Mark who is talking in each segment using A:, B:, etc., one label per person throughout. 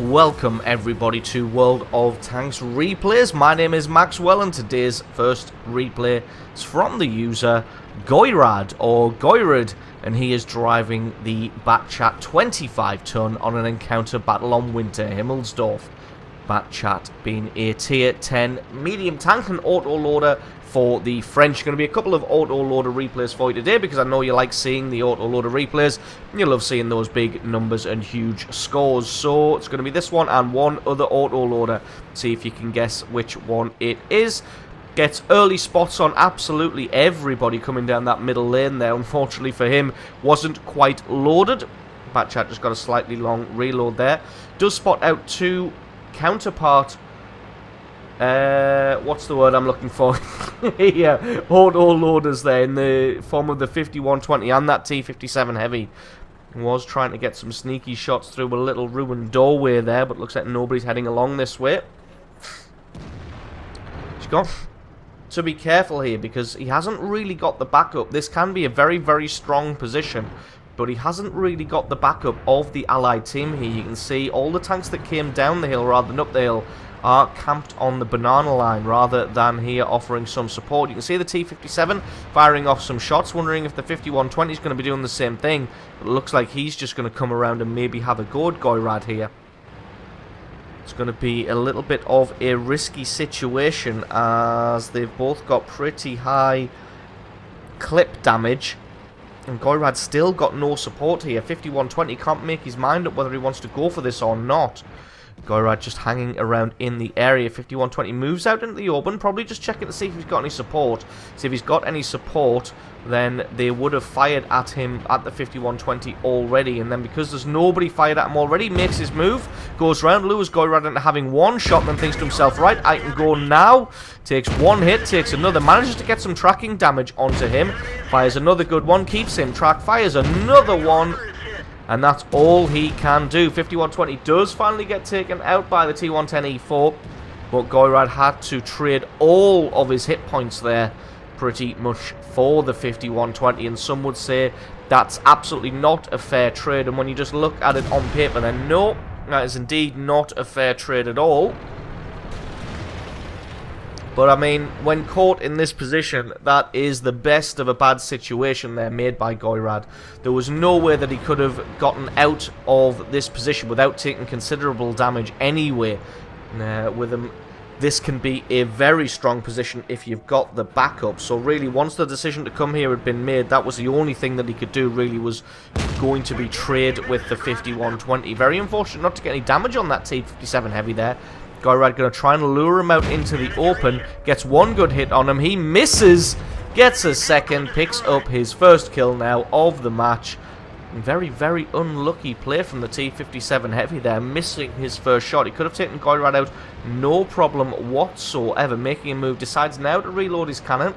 A: Welcome everybody to World of Tanks replays. My name is Maxwell and today's first replay is from the user Goyrad or Goyrad, and he is driving the Batchat 25 ton on an encounter battle on Winter Himmelsdorf. Batchat being a tier 10 medium tank and auto-loader for the French. Going to be a couple of auto-loader replays for you today because I know you like seeing the auto-loader replays. You love seeing those big numbers and huge scores. So it's going to be this one and one other auto-loader. See if you can guess which one it is. Gets early spots on absolutely everybody coming down that middle lane there. Unfortunately for him, wasn't quite loaded. Batchat just got a slightly long reload there. Does spot out two counterpart, what's the word I'm looking for? Yeah, auto loaders there in the form of the 5120 and that T57 heavy. Was trying to get some sneaky shots through a little ruined doorway there, but looks like nobody's heading along this way. He's got to be careful here because he hasn't really got the backup. This can be a very, very strong position, but he hasn't really got the backup of the allied team here. You can see all the tanks that came down the hill rather than up the hill are camped on the banana line rather than here offering some support. You can see the T57 firing off some shots, wondering if the 5120 is going to be doing the same thing. But it looks like he's just going to come around and maybe have a go at Goyrad here. It's going to be a little bit of a risky situation as they've both got pretty high clip damage. And Goyrad's still got no support here. 5120 can't make his mind up whether he wants to go for this or not. Goyrad just hanging around in the area. 5120 moves out into the open, probably just checking to see if he's got any support. See if he's got any support, then they would have fired at him at the 5120 already. And then because there's nobody fired at him already, makes his move, goes round, lures Goyrad into having one shot, then thinks to himself, right, I can go now. Takes one hit, takes another, manages to get some tracking damage onto him. Fires another good one, keeps him tracked, fires another one. And that's all he can do. 5120 does finally get taken out by the T110E4. But Goyrad had to trade all of his hit points there pretty much for the 5120. And some would say that's absolutely not a fair trade. And when you just look at it on paper, then no, that is indeed not a fair trade at all. But I mean, when caught in this position, that is the best of a bad situation there made by Goyrad. There was no way that he could have gotten out of this position without taking considerable damage anyway. With him, this can be a very strong position if you've got the backup. So really, once the decision to come here had been made, that was the only thing that he could do, really, was going to be trade with the 5120. Very unfortunate not to get any damage on that T57 heavy there. Goyrad going to try and lure him out into the open. Gets one good hit on him. He misses. Gets a second. Picks up his first kill now of the match. Very, very unlucky play from the T57 Heavy there. Missing his first shot. He could have taken Goyrad out. No problem whatsoever. Making a move. Decides now to reload his cannon.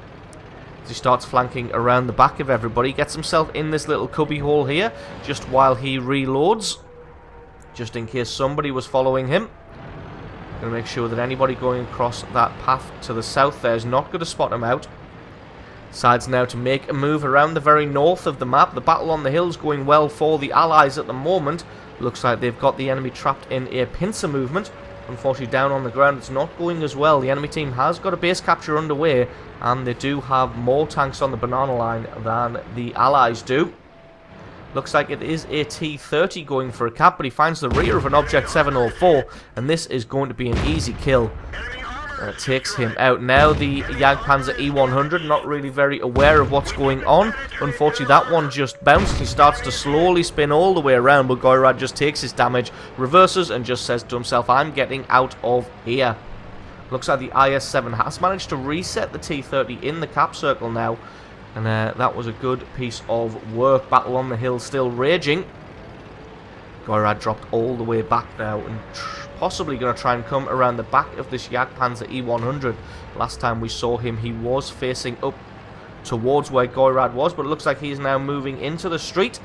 A: As he starts flanking around the back of everybody. Gets himself in this little cubby hole here. Just while he reloads. Just in case somebody was following him. Going to make sure that anybody going across that path to the south there is not going to spot him out. Decides now to make a move around the very north of the map. The battle on the hill is going well for the allies at the moment. Looks like they've got the enemy trapped in a pincer movement. Unfortunately, down on the ground, it's not going as well. The enemy team has got a base capture underway, and they do have more tanks on the banana line than the allies do. Looks like it is a T30 going for a cap, but he finds the rear of an Object 704, and this is going to be an easy kill. Takes him out. Now the Jagdpanzer E100, not really very aware of what's going on. Unfortunately, that one just bounced. He starts to slowly spin all the way around, but Goyrad just takes his damage, reverses, and just says to himself, I'm getting out of here. Looks like the IS-7 has managed to reset the T30 in the cap circle now. And that was a good piece of work. Battle on the hill still raging. Goyrad dropped all the way back now and possibly going to try and come around the back of this Jagdpanzer E100. Last time we saw him, he was facing up towards where Goyrad was, but it looks like he is now moving into the street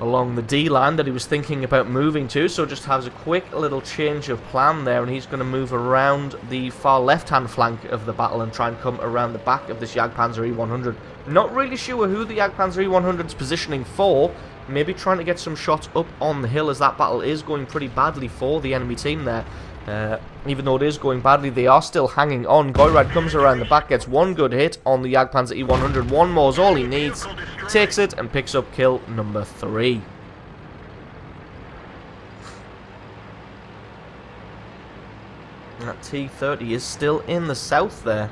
A: along the D line that he was thinking about moving to, so just has a quick little change of plan there, and he's going to move around the far left-hand flank of the battle and try and come around the back of this Jagdpanzer E100. Not really sure who the Jagdpanzer E100 is positioning for. maybe trying to get some shots up on the hill, as that battle is going pretty badly for the enemy team there. Even though it is going badly, they are still hanging on. Goyrad comes around the back, gets one good hit on the Jagdpanzer E100. One more is all he needs. Takes it and picks up kill number 3. That T30 is still in the south there.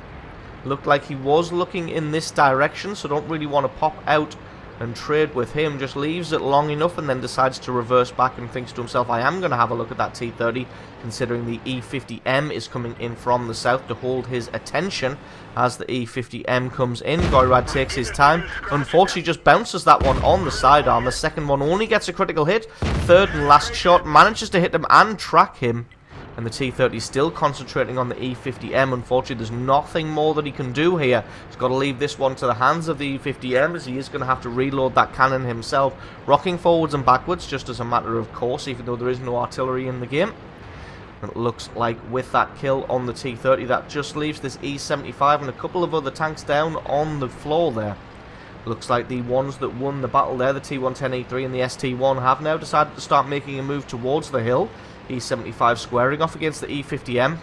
A: Looked like he was looking in this direction, so don't really want to pop out and trade with him. Just leaves it long enough and then decides to reverse back and thinks to himself, I am going to have a look at that T30, considering the E50M is coming in from the south to hold his attention as the E50M comes in. Goyrad takes his time. Unfortunately, just bounces that one on the sidearm. The second one only gets a critical hit. Third and last shot manages to hit him and track him. And the T30 is still concentrating on the E50M. Unfortunately, there's nothing more that he can do here. He's got to leave this one to the hands of the E50M, as he is going to have to reload that cannon himself. Rocking forwards and backwards, just as a matter of course, even though there is no artillery in the game. And it looks like with that kill on the T30, that just leaves this E75 and a couple of other tanks down on the floor there. Looks like the ones that won the battle there, the T110E3 and the ST1, have now decided to start making a move towards the hill. E75 squaring off against the E50M.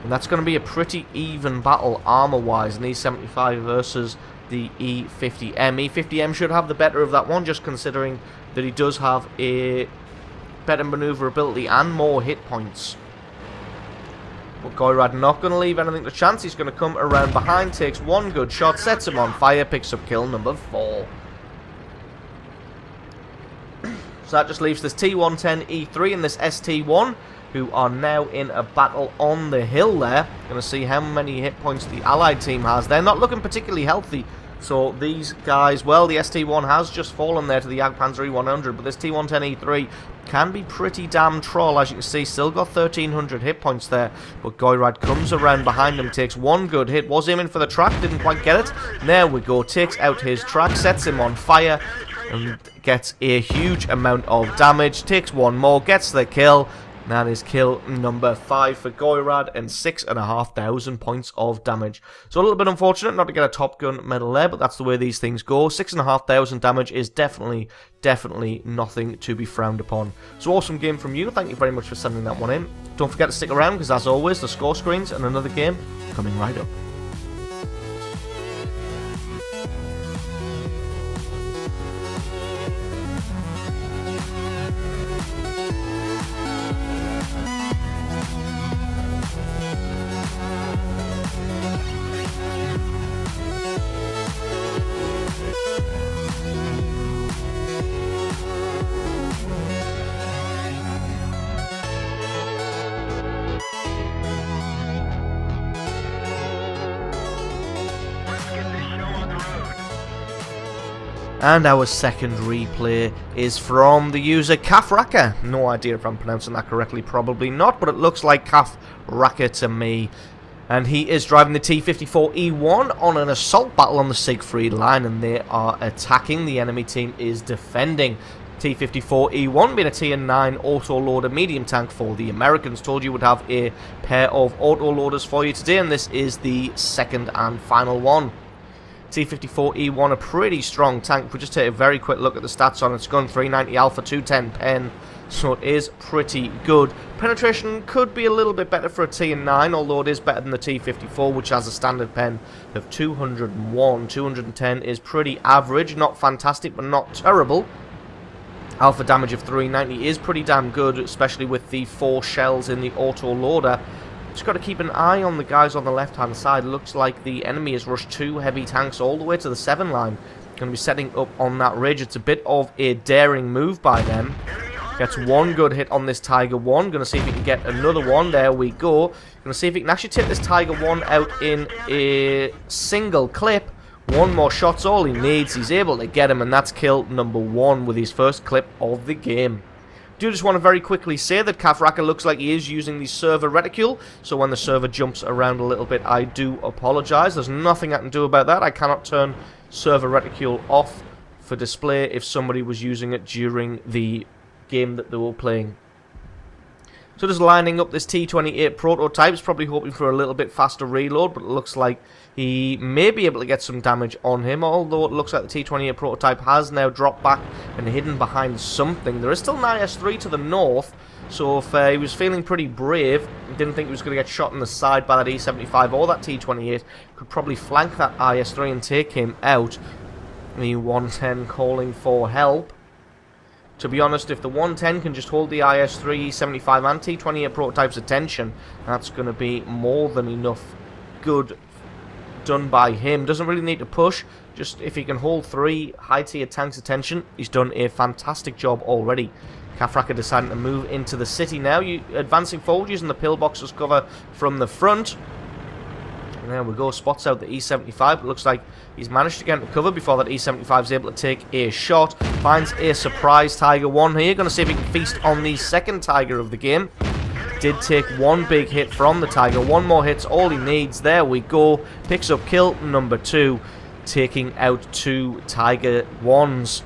A: And that's going to be a pretty even battle armor-wise, an E75 versus the E50M. E50M should have the better of that one, just considering that he does have a better maneuverability and more hit points. But Goyrad not going to leave anything to chance. He's going to come around behind, takes one good shot, sets him on fire, picks up kill number 4. So that just leaves this T110E3 and this ST1, who are now in a battle on the hill there. Going to see how many hit points the Allied team has. They're not looking particularly healthy. So these guys, well, the ST1 has just fallen there to the Jagdpanzer E100, but this T110E3 can be pretty damn troll, as you can see. Still got 1,300 hit points there, but Goyrad comes around behind him, takes one good hit, was aiming for the track, didn't quite get it. There we go, takes out his track, sets him on fire, and gets a huge amount of damage. Takes one more, gets the kill. That is kill number 5 for Goyrad and 6,500 points of damage. So a little bit unfortunate not to get a Top Gun medal there, but that's the way these things go. 6,500 damage is definitely nothing to be frowned upon. So awesome game from you. Thank you very much for sending that one in. Don't forget to stick around, because as always, the score screens and another game coming right up. And our second replay is from the user Kafraka. No idea if I'm pronouncing that correctly, probably not, but it looks like Kafraka to me. And he is driving the T54E1 on an assault battle on the Siegfried line, and they are attacking. The enemy team is defending. T54E1 being a Tier 9 auto-loader medium tank for the Americans. Told you would have a pair of auto-loaders for you today, and this is the second and final one. T54E1, a pretty strong tank. If we just take a very quick look at the stats on its gun, 390 Alpha, 210 Pen, so it is pretty good. Penetration could be a little bit better for a Tier 9, although it is better than the T54, which has a standard pen of 201. 210 is pretty average, not fantastic, but not terrible. Alpha damage of 390 is pretty damn good, especially with the 4 shells in the auto-loader. Just got to keep an eye on the guys on the left-hand side. Looks like the enemy has rushed 2 heavy tanks all the way to the 7 line. Going to be setting up on that ridge. It's a bit of a daring move by them. Gets one good hit on this Tiger 1. Going to see if he can get another one. There we go. Going to see if he can actually take this Tiger 1 out in a single clip. One more shot's all he needs. He's able to get him, and that's kill number 1 with his first clip of the game. Do just want to very quickly say that Kafraka looks like he is using the server reticule, so when the server jumps around a little bit, I do apologise. There's nothing I can do about that. I cannot turn server reticule off for display if somebody was using it during the game that they were playing. So just lining up this T28 prototype, probably hoping for a little bit faster reload, but it looks like he may be able to get some damage on him, although it looks like the T28 prototype has now dropped back and hidden behind something. There is still an IS-3 to the north, so if he was feeling pretty brave, didn't think he was going to get shot in the side by that E75 or that T28, could probably flank that IS-3 and take him out. The 110 calling for help. To be honest, if the 110 can just hold the IS-3, E75 and T28 prototype's attention, that's going to be more than enough good done by him. Doesn't really need to push, just if he can hold 3 high-tier tanks' attention, he's done a fantastic job already. Kafraka deciding to move into the city now, advancing forward using the pillboxes cover from the front. And there we go, spots out the E75. It looks like he's managed to get into cover before that E75 is able to take a shot. Finds a surprise Tiger 1 here. Going to see if he can feast on the second Tiger of the game. Did take one big hit from the Tiger. One more hit's all he needs. There we go. Picks up kill number 2. Taking out 2 Tiger 1s.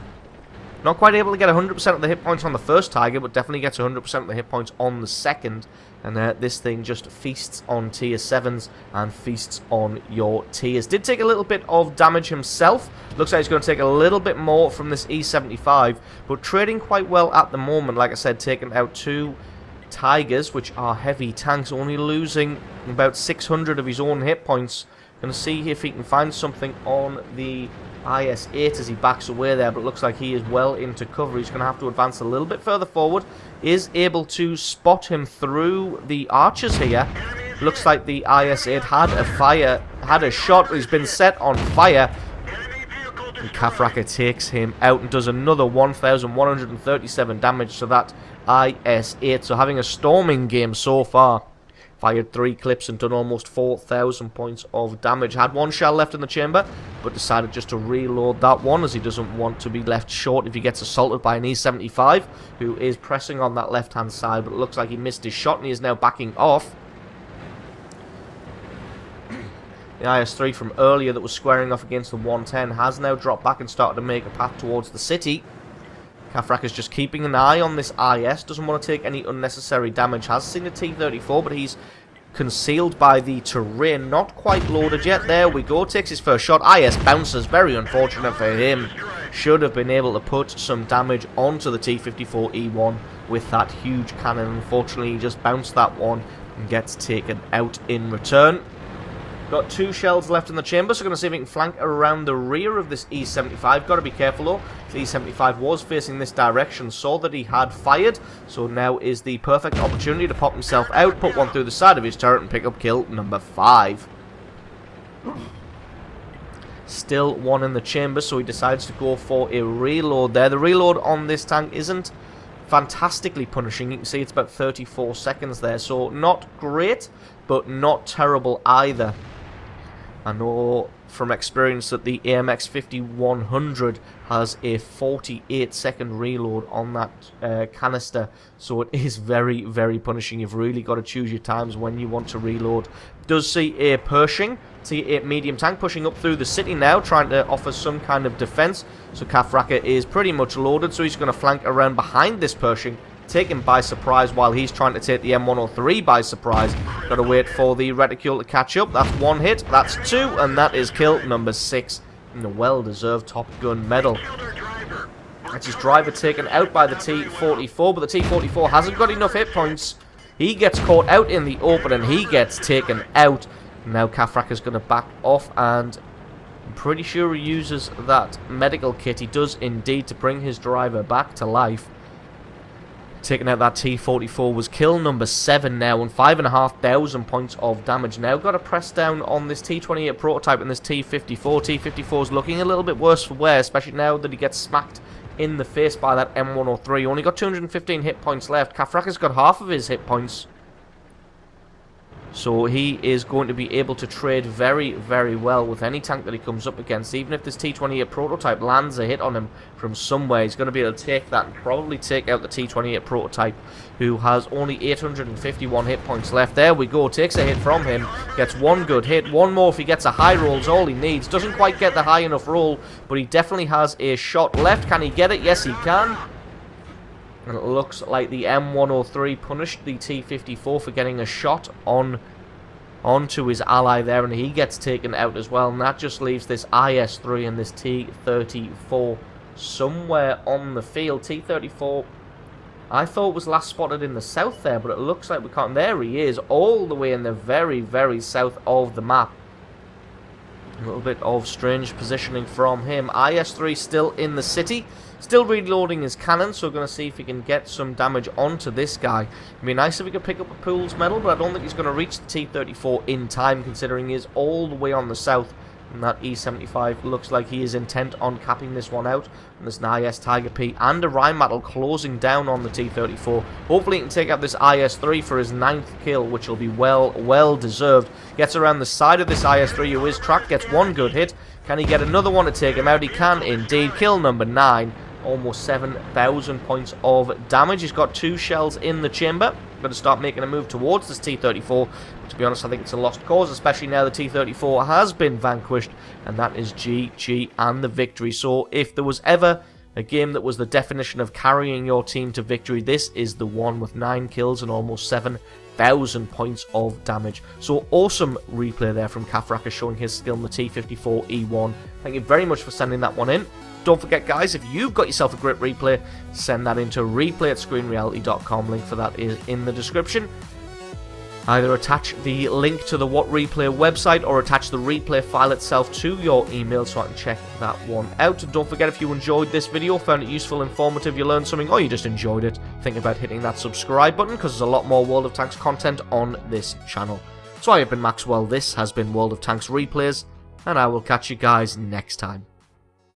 A: Not quite able to get 100% of the hit points on the first Tiger, but definitely gets 100% of the hit points on the second. And this thing just feasts on tier 7s and feasts on your tiers. Did take a little bit of damage himself. Looks like he's going to take a little bit more from this E75. But trading quite well at the moment. Like I said, taking out 2 Tigers, which are heavy tanks. Only losing about 600 of his own hit points. Going to see if he can find something on the IS-8 as he backs away there, but it looks like he is well into cover. He's going to have to advance a little bit further forward. Is able to spot him through the archers here. Looks like the IS-8 had a shot, but he's been set on fire. And Kafraka takes him out and does another 1,137 damage to that IS-8. So having a storming game so far. Fired 3 clips and done almost 4,000 points of damage. Had 1 shell left in the chamber, but decided just to reload that one as he doesn't want to be left short if he gets assaulted by an E75, who is pressing on that left-hand side, but it looks like he missed his shot and he is now backing off. The IS-3 from earlier that was squaring off against the 110 has now dropped back and started to make a path towards the city. Kafraka is just keeping an eye on this IS, doesn't want to take any unnecessary damage, has seen a T-34, but he's concealed by the terrain, not quite loaded yet. There we go, takes his first shot. IS bounces, very unfortunate for him. Should have been able to put some damage onto the T54E1 with that huge cannon. Unfortunately, he just bounced that one and gets taken out in return. Got 2 shells left in the chamber, so going to see if we can flank around the rear of this E75. Got to be careful though. The E75 was facing this direction, saw that he had fired, so now is the perfect opportunity to pop himself out, put one through the side of his turret and pick up kill number 5. Still 1 in the chamber, so he decides to go for a reload there. The reload on this tank isn't fantastically punishing. You can see it's about 34 seconds there, so not great, but not terrible either. I know from experience that the AMX 5100 has a 48-second reload on that canister, so it is very, very punishing. You've really got to choose your times when you want to reload. Does see a Pershing, see a medium tank pushing up through the city now, trying to offer some kind of defense. So Kafraka is pretty much loaded, so he's going to flank around behind this Pershing, take him by surprise while he's trying to take the M103 by surprise. Got to wait for the reticule to catch up. That's 1 hit, that's 2, and that is kill number 6 in the well-deserved Top Gun medal. That's his driver taken out by the T-44, but the T-44 hasn't got enough hit points. He gets caught out in the open and he gets taken out. Now Kafraka's going to back off, and I'm pretty sure he uses that medical kit. He does indeed, to bring his driver back to life. Taking out that T-44 was kill number 7 now, and 5,500 points of damage. Now got to press down on this T-28 prototype and this T-54. T-54 is looking a little bit worse for wear, especially now that he gets smacked in the face by that M103. Only got 215 hit points left. Kafraka's got half of his hit points. So he is going to be able to trade very, very well with any tank that he comes up against. Even if this T-28 prototype lands a hit on him from somewhere, he's going to be able to take that and probably take out the T-28 prototype, who has only 851 hit points left. There we go, takes a hit from him, gets 1 good hit. 1 more if he gets a high roll is all he needs. Doesn't quite get the high enough roll, but he definitely has a shot left. Can he get it? Yes, he can. And it looks like the M103 punished the T54 for getting a shot onto his ally there, and he gets taken out as well. And that just leaves this IS-3 and this T-34 somewhere on the field. T-34, I thought was last spotted in the south there, but it looks like we can't. There he is, all the way in the very, very south of the map. A little bit of strange positioning from him. IS-3 still in the city, still reloading his cannon, so we're going to see if he can get some damage onto this guy. It'd be nice if he could pick up a Pool's medal, but I don't think he's going to reach the T-34 in time, considering he is all the way on the south. And that E75 looks like he is intent on capping this one out. And there's an IS Tiger P and a Rheinmetall closing down on the T-34. Hopefully he can take out this IS-3 for his 9th kill, which will be well deserved. Gets around the side of this IS-3 who is tracked, gets one good hit. Can he get another one to take him out? He can indeed. Kill number 9. Almost 7,000 points of damage. He's got 2 shells in the chamber. Got to start making a move towards this T-34. But to be honest, I think it's a lost cause, especially now the T-34 has been vanquished. And that is GG and the victory. So if there was ever a game that was the definition of carrying your team to victory, this is the one, with 9 kills and almost 7,000 points of damage. So awesome replay there from Kafraka, showing his skill in the T54E1. Thank you very much for sending that one in. Don't forget, guys, if you've got yourself a great replay, send that into replay@screenreality.com. Link for that is in the description. Either attach the link to the What Replay website or attach the replay file itself to your email so I can check that one out. And don't forget, if you enjoyed this video, found it useful, informative, you learned something, or you just enjoyed it, think about hitting that subscribe button, because there's a lot more World of Tanks content on this channel. So I have been Maxwell, this has been World of Tanks Replays, and I will catch you guys next time.